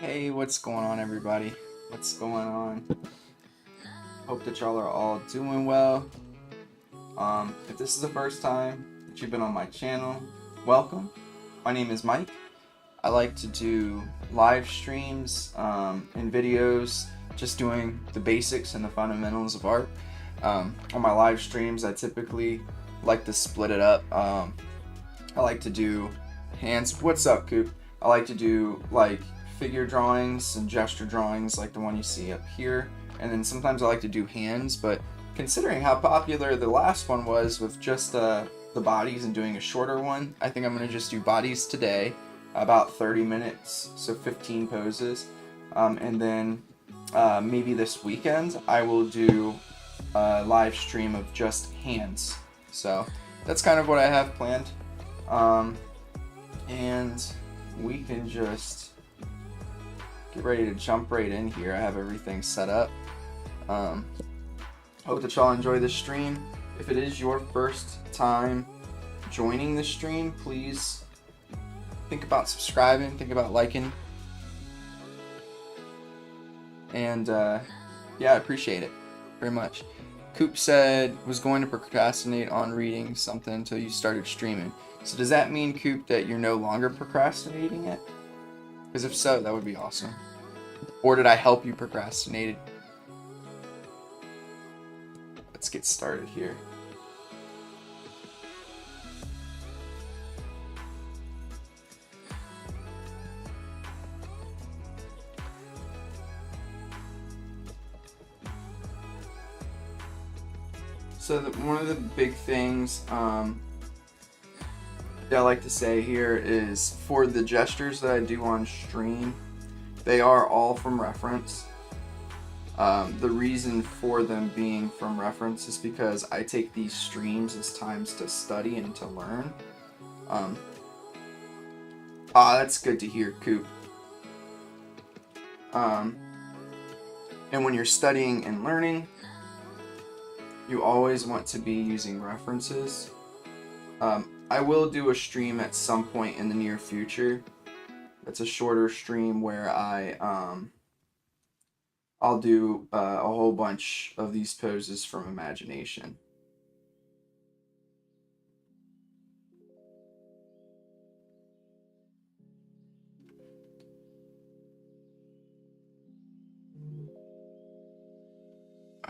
Hey, what's going on, everybody? What's going on? Hope that y'all are all doing well. If this is the first time that you've been on my channel, welcome. My name is Mike. I like to do live streams and videos, just doing the basics and the fundamentals of art. On my live streams, I typically like to split it up. I like to do hands. What's up, Coop? I like to do like figure drawings and gesture drawings like the one you see up here, and then sometimes I like to do hands, but considering how popular the last one was with just the bodies and doing a shorter one, I think I'm going to just do bodies today, about 30 minutes, so 15 poses, and then maybe this weekend I will do a live stream of just hands. So that's kind of what I have planned, and we can just get ready to jump right in here. I have everything set up. Hope that y'all enjoy this stream. If it is your first time joining the stream, please think about subscribing, think about liking. And yeah, I appreciate it very much. Coop said was going to procrastinate on reading something until you started streaming. So does that mean, Coop, that you're no longer procrastinating it? Because if so, that would be awesome. Or did I help you procrastinate it? Let's get started here. So one of the big things that I like to say here is for the gestures that I do on stream, they are all from reference. The reason for them being from reference is because I take these streams as times to study and to learn. That's good to hear, Coop. And when you're studying and learning, you always want to be using references. I will do a stream at some point in the near future. It's a shorter stream where I'll do a whole bunch of these poses from imagination.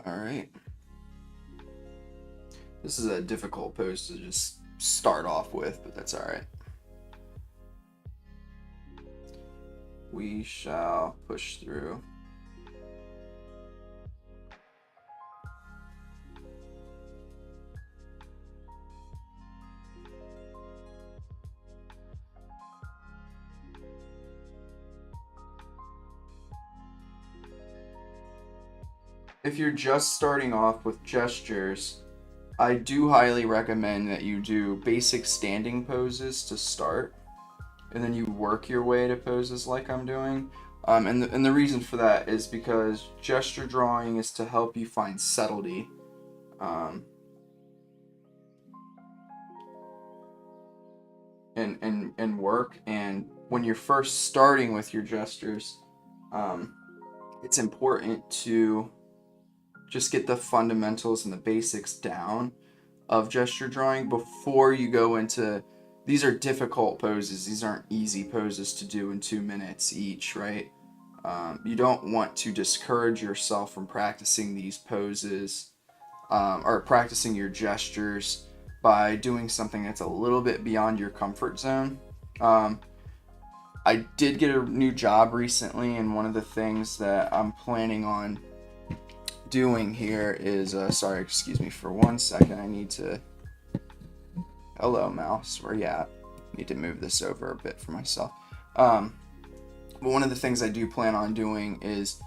All right. This is a difficult pose to just start off with, but that's all right. We shall push through. If you're just starting off with gestures, I do highly recommend that you do basic standing poses to start, and then you work your way to poses like I'm doing. And the reason for that is because gesture drawing is to help you find subtlety. And work, and when you're first starting with your gestures, it's important to just get the fundamentals and the basics down of gesture drawing before you go into, these are difficult poses, these aren't easy poses to do in 2 minutes each, right? You don't want to discourage yourself from practicing these poses or practicing your gestures by doing something that's a little bit beyond your comfort zone. I did get a new job recently, and one of the things that I'm planning on doing here is, sorry, excuse me for 1 second, I need to, hello mouse, where you at? Need to move this over a bit for myself. But one of the things I do plan on doing is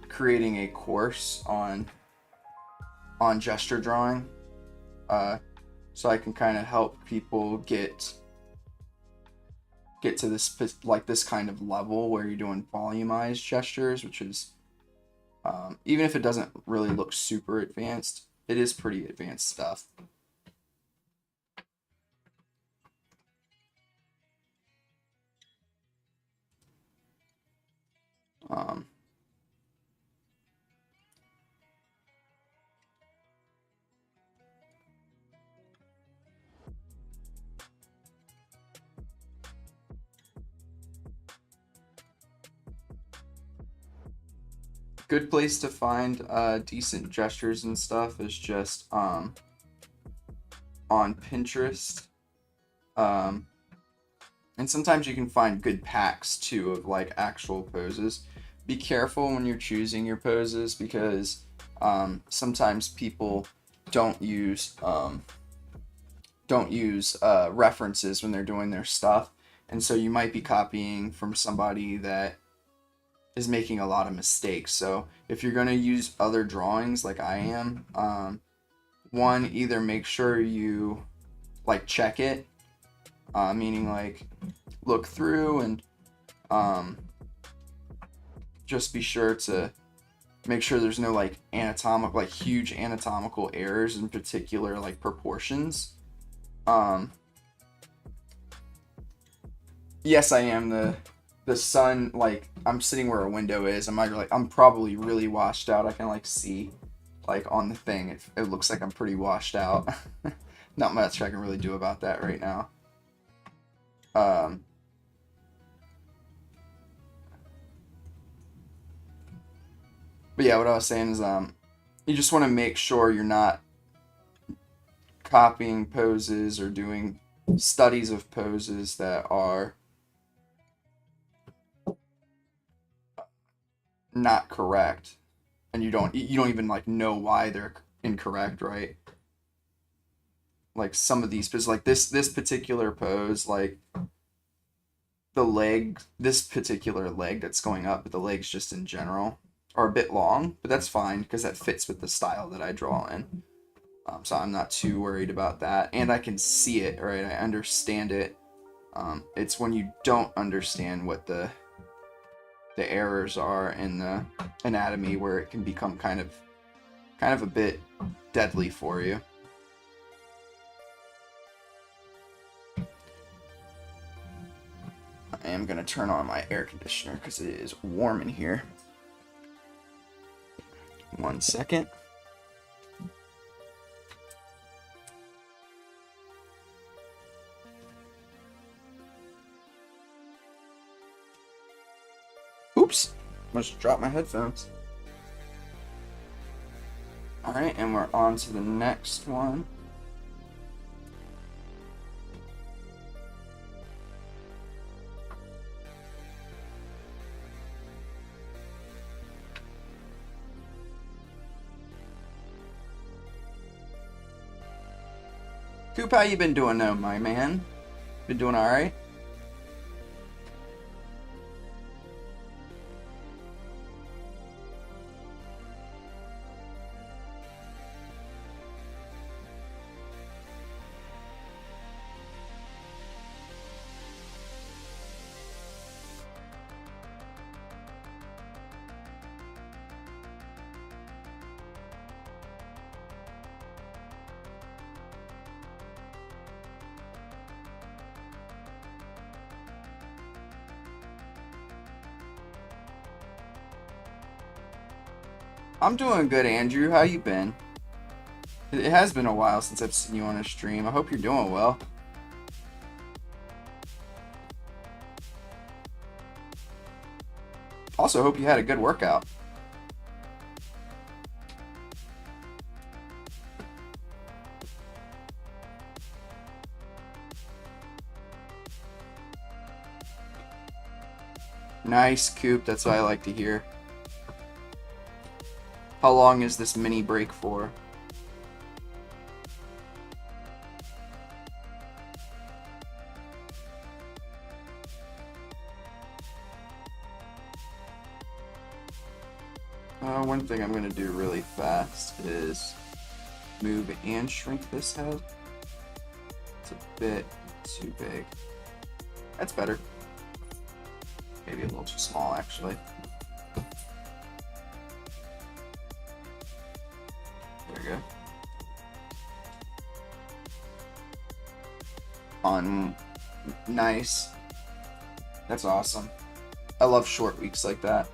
creating a course on gesture drawing, so I can kind of help people get to this kind of level where you're doing volumized gestures, which is even if it doesn't really look super advanced, it is pretty advanced stuff. Good place to find decent gestures and stuff is just on Pinterest. Um, and sometimes you can find good packs too of like actual poses. Be careful when you're choosing your poses because sometimes people don't use references when they're doing their stuff, and so you might be copying from somebody that is making a lot of mistakes. So if you're going to use other drawings like I am, one, either make sure you like check it, meaning like look through and just be sure to make sure there's no like huge anatomical errors in particular like proportions. Yes, I am the sun, like I'm sitting where a window is. I'm probably really washed out. I can like see like on the thing it looks like I'm pretty washed out. Not much I can really do about that right now. But yeah, what I was saying is you just want to make sure you're not copying poses or doing studies of poses that are not correct, and you don't even like know why they're incorrect, right? Like some of these poses, like this particular pose, like this particular leg that's going up, but the legs just in general are a bit long, but that's fine because that fits with the style that I draw in. So I'm not too worried about that, and I can see it, right? I understand it. It's when you don't understand what the errors are in the anatomy where it can become kind of a bit deadly for you. I am going to turn on my air conditioner because it is warm in here. 1 second. Oops, must drop my headphones. Alright, and we're on to the next one. Coop, how you been doing though, my man? Been doing alright? I'm doing good, Andrew. How you been? It has been a while since I've seen you on a stream. I hope you're doing well. Also, hope you had a good workout. Nice, Coop. That's what I like to hear. How long is this mini break for? One thing I'm going to do really fast is move and shrink this head. It's a bit too big. That's better. Maybe a little too small, actually. There we go. Nice. That's awesome. I love short weeks like that.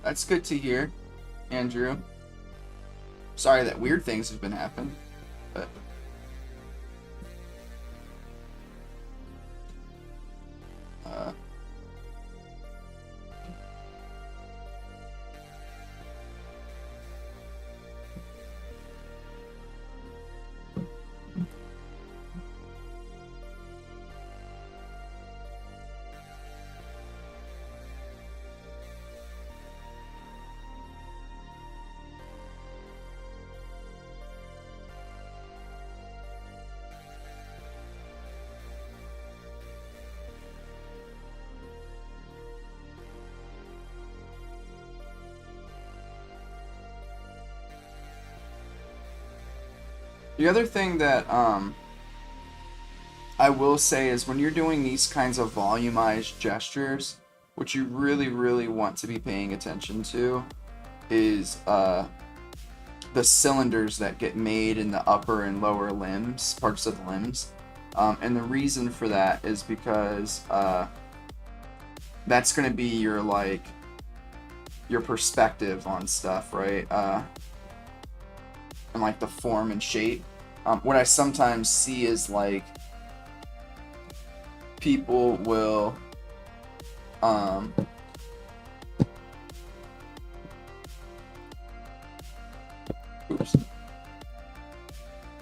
That's good to hear, Andrew. Sorry that weird things have been happening, but the other thing that I will say is when you're doing these kinds of volumized gestures, what you really, really want to be paying attention to is the cylinders that get made in the upper and lower limbs, parts of the limbs. And the reason for that is because that's going to be your perspective on stuff, right? And like the form and shape. What I sometimes see is like people will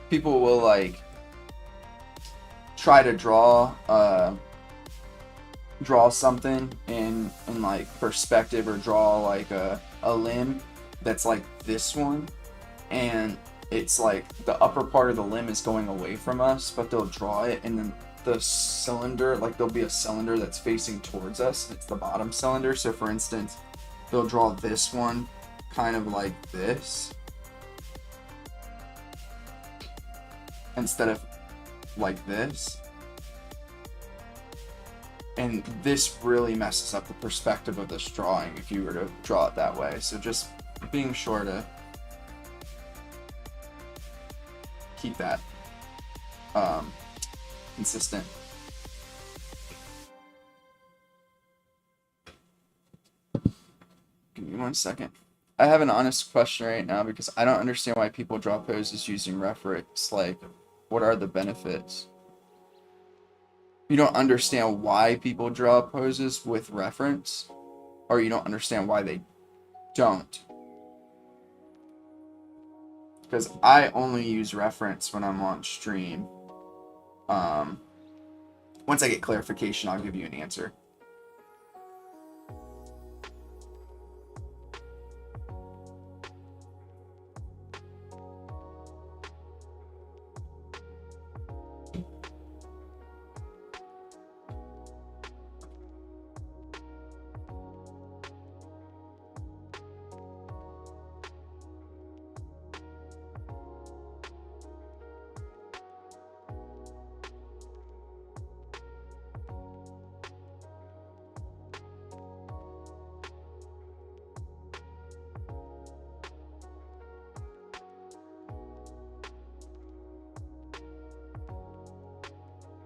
people will like try to draw something in like perspective, or draw like a limb that's like this one, and it's like the upper part of the limb is going away from us, but they'll draw it, and then the cylinder, like there'll be a cylinder that's facing towards us, it's the bottom cylinder. So for instance, they'll draw this one kind of like this instead of like this, and this really messes up the perspective of this drawing if you were to draw it that way. So just being sure to keep that consistent. Give me 1 second. I have an honest question right now because I don't understand why people draw poses using reference. Like, what are the benefits? You don't understand why people draw poses with reference, or you don't understand why they don't? Because I only use reference when I'm on stream. Once I get clarification, I'll give you an answer.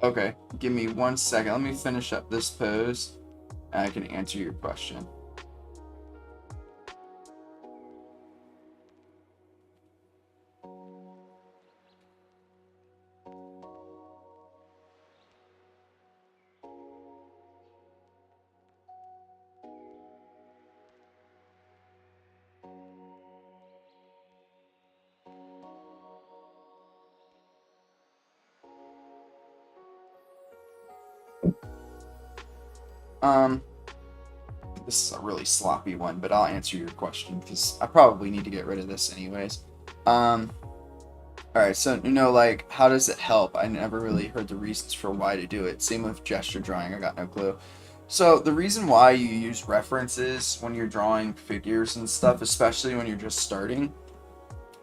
Okay, give me 1 second. Let me finish up this pose, and I can answer your question. This is a really sloppy one, but I'll answer your question because I probably need to get rid of this anyways. Alright, so, like, how does it help? I never really heard the reasons for why to do it. Same with gesture drawing, I got no clue. So, the reason why you use references when you're drawing figures and stuff, especially when you're just starting,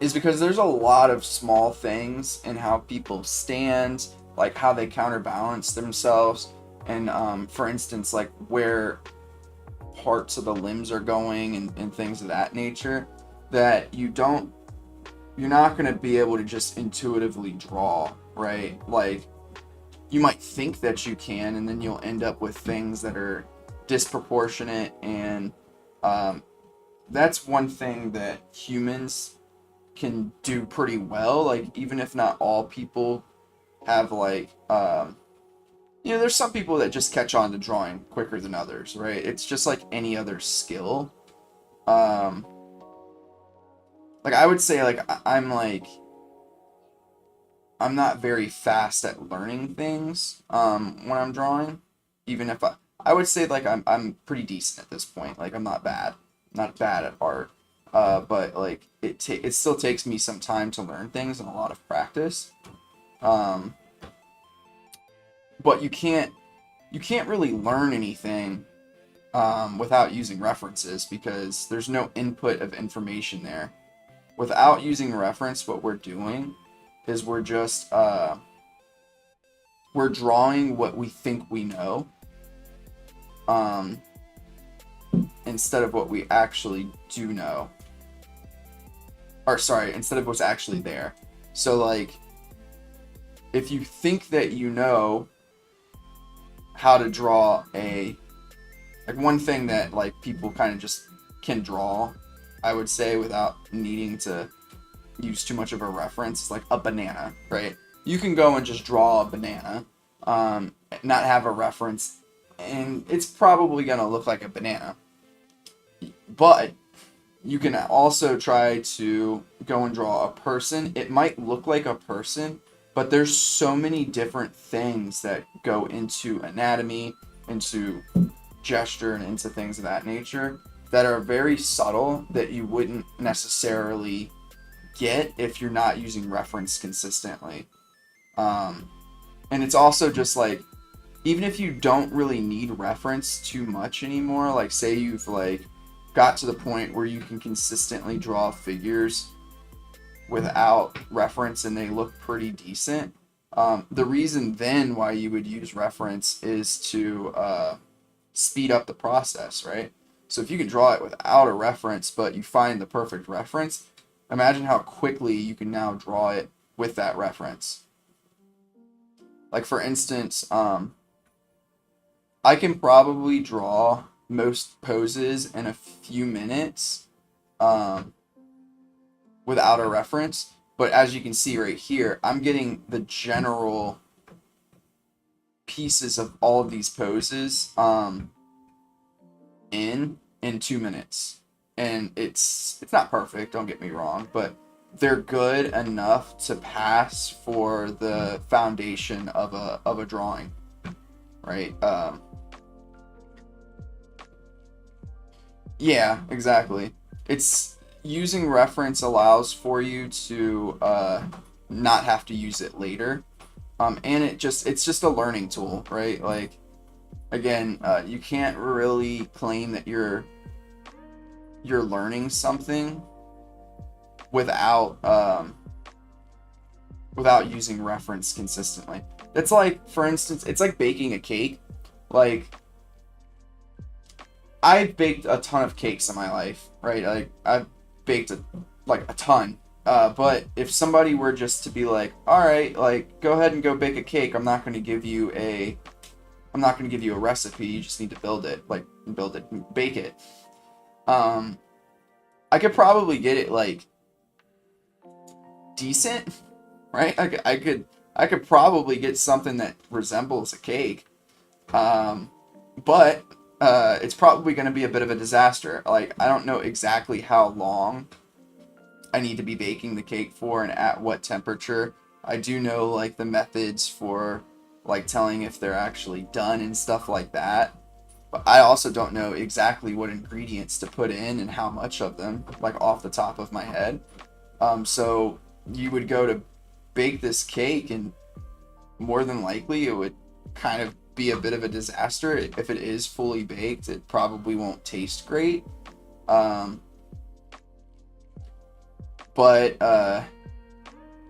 is because there's a lot of small things in how people stand, like how they counterbalance themselves, and for instance, like where parts of the limbs are going and things of that nature, that you're not going to be able to just intuitively draw, right? Like, you might think that you can, and then you'll end up with things that are disproportionate and that's one thing that humans can do pretty well. Like, even if not all people have like, there's some people that just catch on to drawing quicker than others, right? It's just like any other skill. Um, like I would say, like I'm not very fast at learning things when I'm drawing. Even if I would say like I'm pretty decent at this point. Like I'm not bad at art. But like it still takes me some time to learn things and a lot of practice. Um, but you can't really learn anything without using references because there's no input of information there. Without using reference, what we're doing is we're drawing what we think we know, um, instead of what we actually do know. Or sorry, instead of what's actually there. So like, if you think that you know how to draw like one thing that like people kind of just can draw, I would say without needing to use too much of a reference, like a banana, right? You can go and just draw a banana, not have a reference, and it's probably gonna look like a banana. But you can also try to go and draw a person. It might look like a person, but there's so many different things that go into anatomy, into gesture, and into things of that nature that are very subtle that you wouldn't necessarily get if you're not using reference consistently. And it's also just like, even if you don't really need reference too much anymore, like say you've like got to the point where you can consistently draw figures without reference and they look pretty decent, the reason then why you would use reference is to speed up the process, right? So if you can draw it without a reference but you find the perfect reference, imagine how quickly you can now draw it with that reference. Like for instance, I can probably draw most poses in a few minutes, um, without a reference. But as you can see right here, I'm getting the general pieces of all of these poses in 2 minutes. And it's not perfect, don't get me wrong, but they're good enough to pass for the foundation of a drawing, right? Yeah, exactly. It's using reference allows for you to not have to use it later. And it's just a learning tool, right? Like again, you can't really claim that you're learning something without without using reference consistently. It's like, for instance, it's like baking a cake. Like I've baked a ton of cakes in my life, right? Like I've baked like a ton. But if somebody were just to be like, all right, like go ahead and go bake a cake, I'm not going to give you a recipe. You just need to build it, bake it. Um, I could probably get it like decent, right? I could probably get something that resembles a cake. But it's probably going to be a bit of a disaster. Like I don't know exactly how long I need to be baking the cake for and at what temperature. I do know like the methods for like telling if they're actually done and stuff like that. But I also don't know exactly what ingredients to put in and how much of them, like off the top of my head. So you would go to bake this cake and more than likely it would kind of be a bit of a disaster. If it is fully baked, it probably won't taste great. Um, but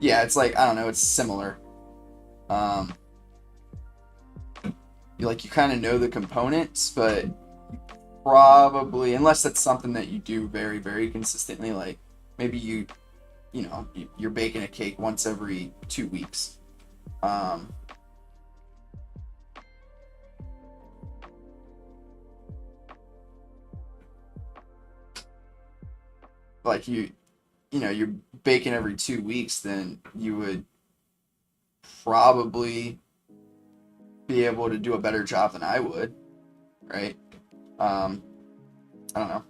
yeah, it's like, I don't know, it's similar. Um, you kind of know the components, but probably, unless that's something that you do very, very consistently, like maybe you're baking a cake once every 2 weeks. Um, like you're baking every 2 weeks, then you would probably be able to do a better job than I would, right? Um, I don't know.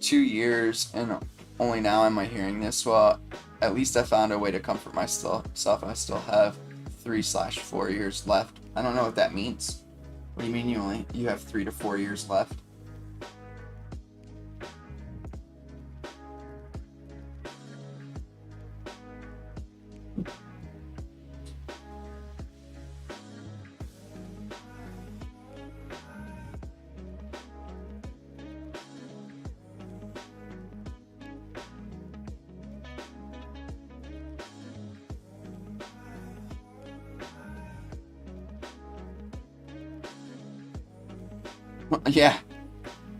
2 years, and only now am I hearing this. Well, at least I found a way to comfort myself. I still have 3/4 years left. I don't know what that means. What do you mean you have 3 to 4 years left? Yeah,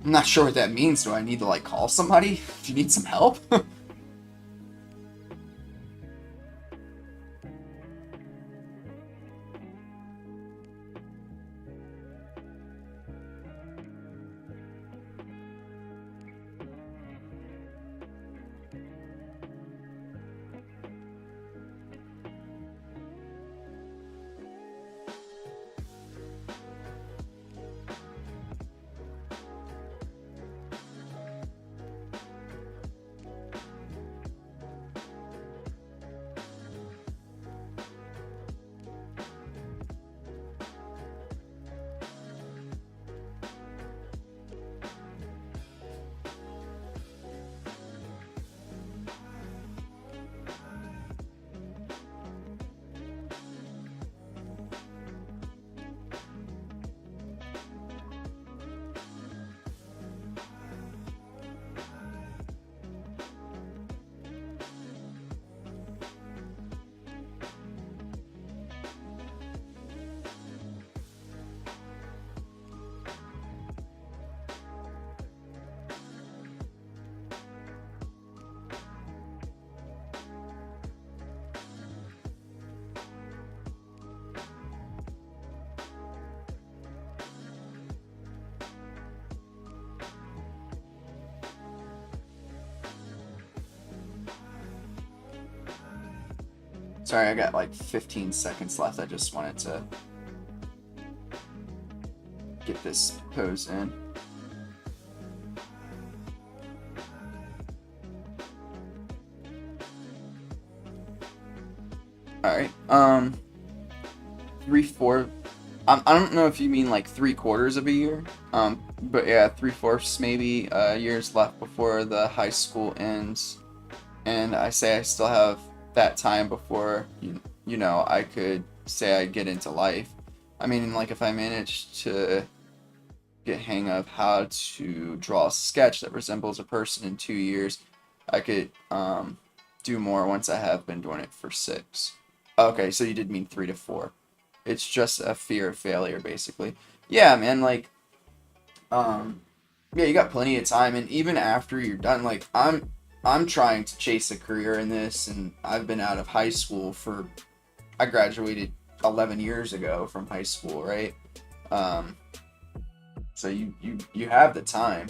I'm not sure what that means. Do I need to like call somebody? Do you need some help? Sorry, I got like 15 seconds left. I just wanted to get this pose in. All right. 3/4. I don't know if you mean like 3/4 of a year. But yeah, 3/4 maybe years left before the high school ends, and I say I still have that time before I could say I get into life. I mean, like if I manage to get hang of how to draw a sketch that resembles a person in 2 years, I could do more once I have been doing it for 6. Okay, so you did mean 3 to 4. It's just a fear of failure, basically. Yeah, man, like, yeah, you got plenty of time, and even after you're done, like, I'm trying to chase a career in this, and I've been out of high school I graduated 11 years ago from high school, right? Um, so you have the time.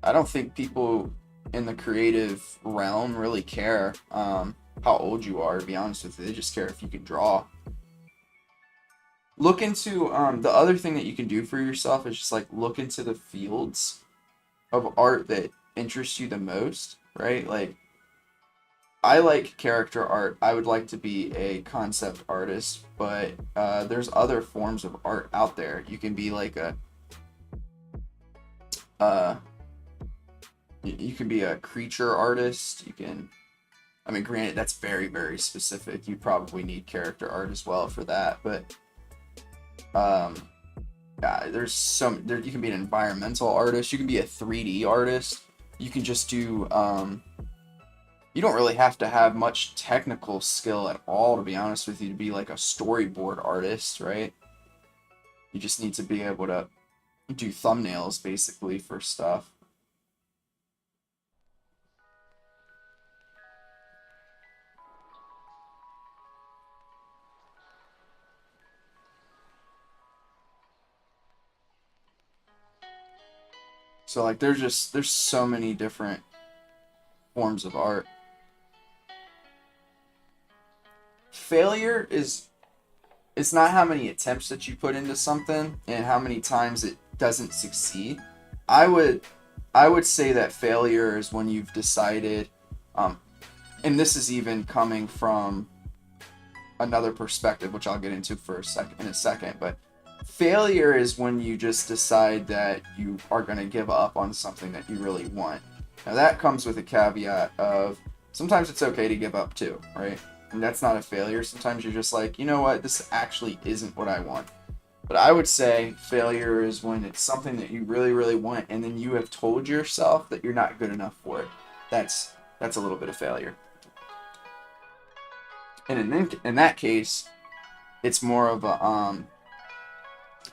I don't think people in the creative realm really care how old you are, to be honest with you. They just care if you can draw. Look into the other thing that you can do for yourself is just like look into the fields of art that interest you the most, right? Like I like character art. I would like to be a concept artist, but there's other forms of art out there. You can be like uh, you can be a creature artist. You can, I mean, granted, that's very, very specific. You probably need character art as well for that, but um, yeah, you can be an environmental artist. You can be a 3D artist. You can just do you don't really have to have much technical skill at all, to be honest with you, to be like a storyboard artist, right? You just need to be able to do thumbnails basically for stuff. So like there's so many different forms of art. Failure is, it's not how many attempts that you put into something and how many times it doesn't succeed. I would say that failure is when you've decided, and this is even coming from another perspective, which I'll get into in a second, but failure is when you just decide that you are going to give up on something that you really want. Now that comes with a caveat of sometimes it's okay to give up too, right? And that's not a failure. Sometimes you're just like, you know what, this actually isn't what I want. But I would say failure is when it's something that you really, really want, and then you have told yourself that you're not good enough for it. That's a little bit of failure. And in that case, it's more of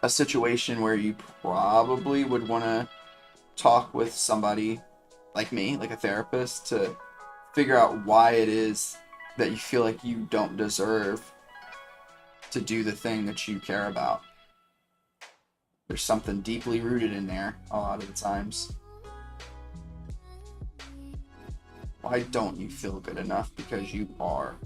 a situation where you probably would want to talk with somebody like me, like a therapist, to figure out why it is that you feel like you don't deserve to do the thing that you care about. There's something deeply rooted in there a lot of the times. Why don't you feel good enough? Because you are.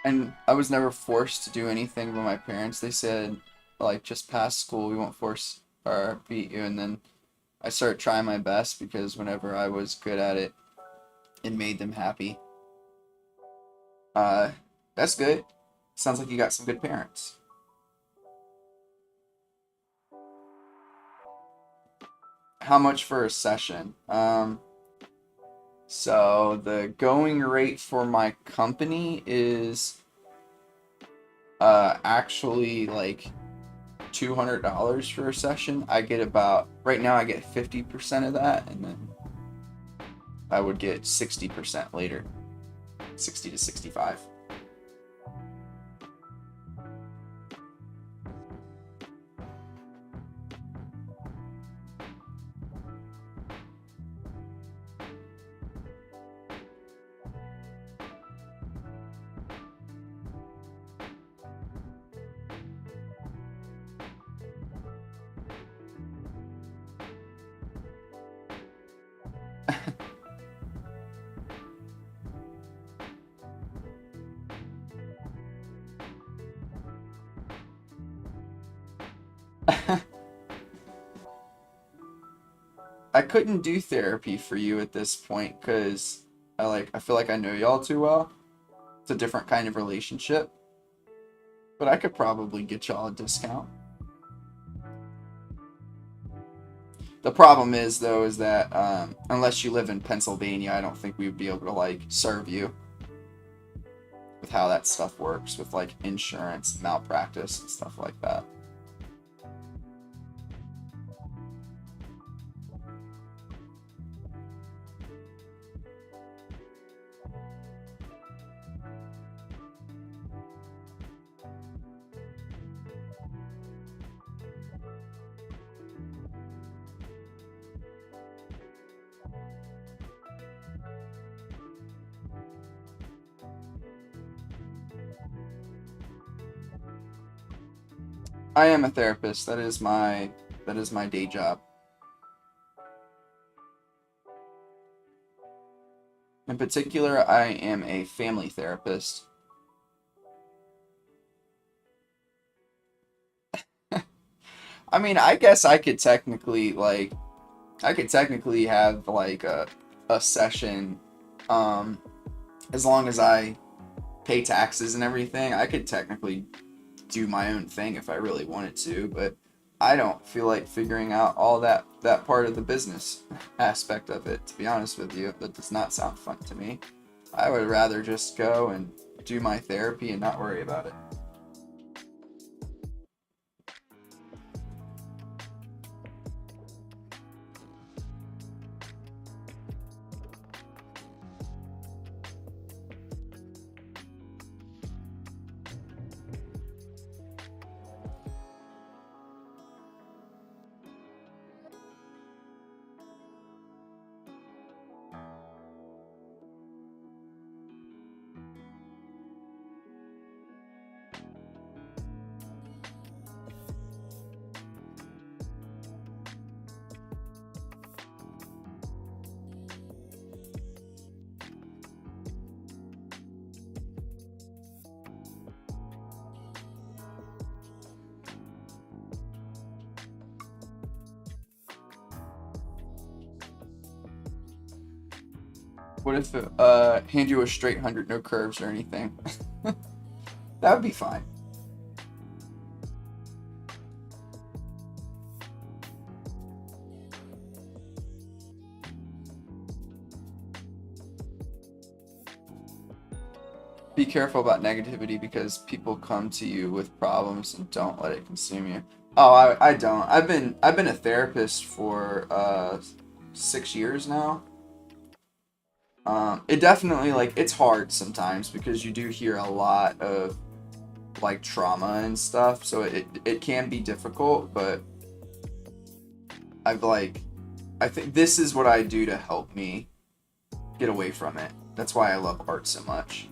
And I was never forced to do anything by my parents. They said, like, just pass school, we won't force or beat you. And then I started trying my best because whenever I was good at it, it made them happy. Uh, that's good. Sounds like you got some good parents. How much for a session? So the going rate for my company is actually like $200 for a session. I get about, right now I get 50% of that, and then I would get 60% later. 60 to 65. I couldn't do therapy for you at this point because I feel like I know y'all too well. It's a different kind of relationship. But I could probably get y'all a discount. The problem is though is that unless you live in Pennsylvania, I don't think we would be able to like serve you with how that stuff works with like insurance, malpractice, and stuff like that. I am a therapist. That is my day job. In particular, I am a family therapist. I mean, I guess I could technically have like a session, as long as I pay taxes and everything. I could technically do my own thing if I really wanted to, but I don't feel like figuring out all that part of the business aspect of it, to be honest with you. That does not sound fun to me. I would rather just go and do my therapy and not worry about it. What if hand you a straight 100, no curves or anything? That would be fine. Be careful about negativity because people come to you with problems and don't let it consume you. Oh, I don't. I've been a therapist for 6 years now. It definitely, like, it's hard sometimes because you do hear a lot of like trauma and stuff, so it can be difficult, but I think this is what I do to help me get away from it. That's why I love art so much.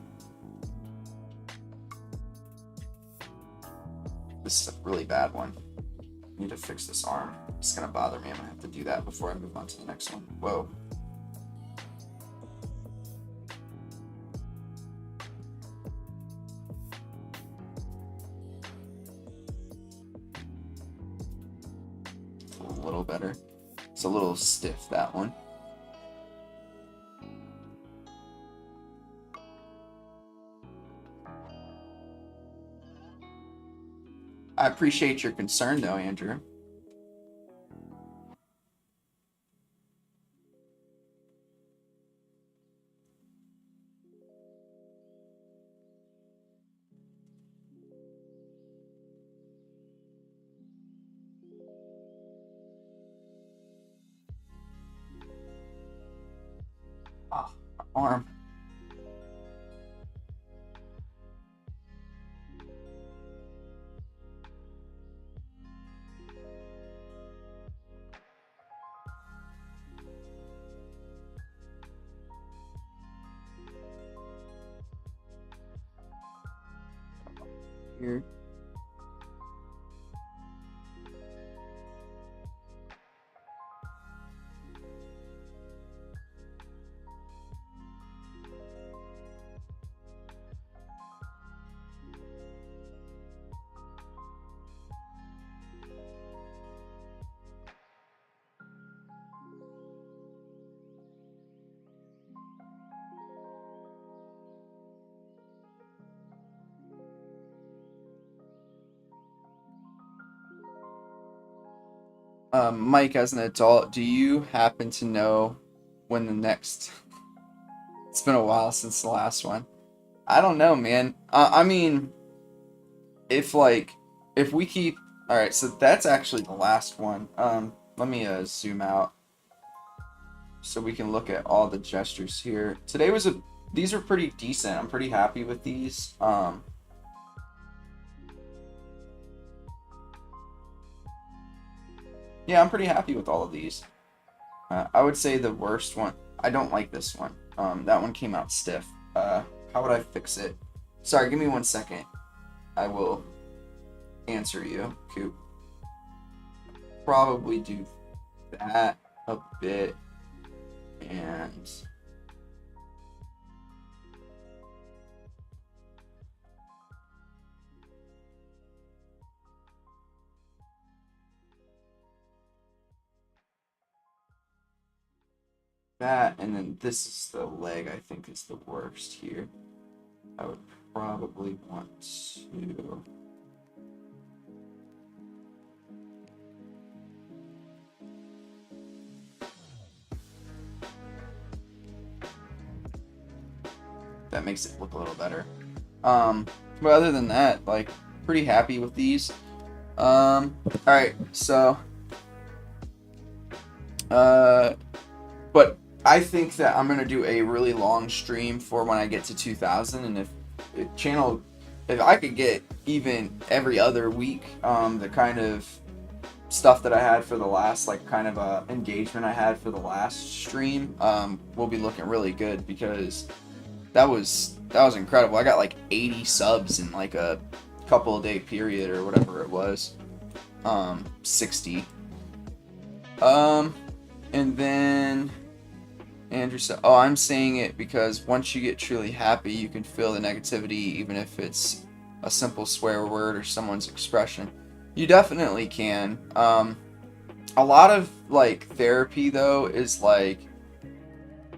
This is a really bad one. I need to fix this arm. It's gonna bother me. I'm gonna have to do that before I move on to the next one. Whoa. A little better. It's a little stiff, that one. I appreciate your concern, though, Andrew. Ah, my arm. Here. Mike, as an adult, do you happen to know when the next? It's been a while since the last one. I don't know, man. I mean, if like, if we keep, all right, so that's actually the last one. Let me zoom out so we can look at all the gestures here. Today was these are pretty decent. I'm pretty happy with these. Yeah, I'm pretty happy with all of these. I would say the worst one, I don't like this one. That one came out stiff. How would I fix it? Sorry, give me 1 second. I will answer you, Coop. Probably do that a bit, and that, and then this is the leg I think is the worst here. I would probably want to. That makes it look a little better. But other than that, like, pretty happy with these. Alright, so but I think that I'm gonna do a really long stream for when I get to 2,000, and if I could get even every other week, the kind of stuff that I had for the last, like, kind of engagement I had for the last stream, will be looking really good, because that was incredible. I got like 80 subs in like a couple of day period or whatever it was. 60. And then Andrew said, "Oh, I'm saying it because once you get truly happy, you can feel the negativity, even if it's a simple swear word or someone's expression." You definitely can. A lot of like therapy though is like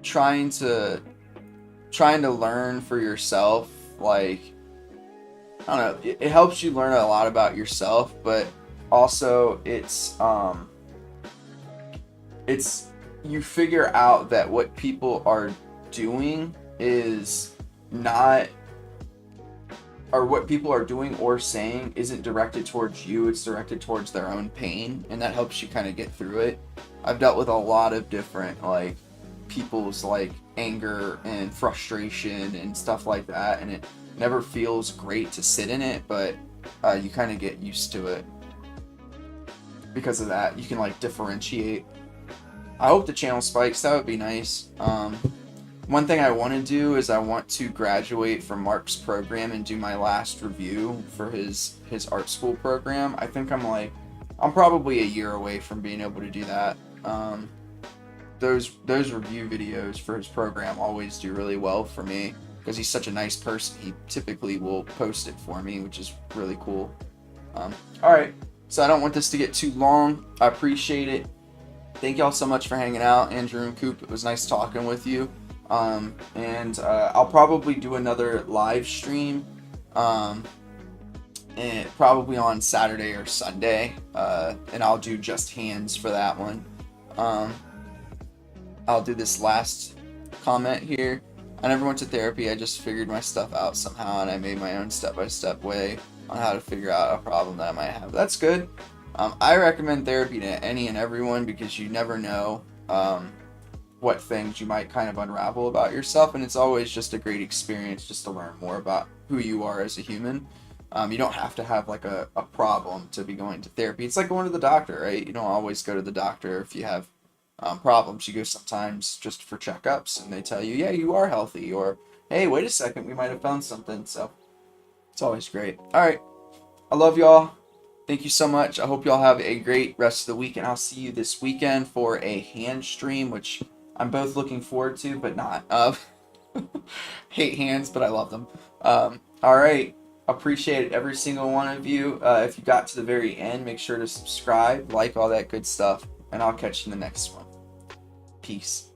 trying to learn for yourself. Like, I don't know, it helps you learn a lot about yourself, but also it's you figure out that what people are doing is not, or what people are doing or saying isn't directed towards you, it's directed towards their own pain, and that helps you kind of get through it. I've dealt with a lot of different, like, people's, like, anger and frustration and stuff like that, and it never feels great to sit in it, but you kind of get used to it. Because of that, you can, like, differentiate. I hope the channel spikes. That would be nice. One thing I want to do is I want to graduate from Mark's program and do my last review for his art school program. I think I'm probably a year away from being able to do that. Those review videos for his program always do really well for me because he's such a nice person. He typically will post it for me, which is really cool. Alright, so I don't want this to get too long. I appreciate it. Thank y'all so much for hanging out, Andrew and Coop. It was nice talking with you. And I'll probably do another live stream, and probably on Saturday or Sunday, and I'll do just hands for that one. I'll do this last comment here. I never went to therapy. I just figured my stuff out somehow, and I made my own step-by-step way on how to figure out a problem that I might have. That's good. I recommend therapy to any and everyone because you never know what things you might kind of unravel about yourself, and it's always just a great experience just to learn more about who you are as a human. You don't have to have like a problem to be going to therapy. It's like going to the doctor, right? You don't always go to the doctor if you have problems. You go sometimes just for checkups, and they tell you, yeah, you are healthy, or hey, wait a second, we might have found something. So it's always great. All right, I love y'all. Thank you so much. I hope y'all have a great rest of the week, and I'll see you this weekend for a hand stream, which I'm both looking forward to, but not. Hate hands, but I love them. All right. Appreciate it, every single one of you. If you got to the very end, make sure to subscribe, like all that good stuff, and I'll catch you in the next one. Peace.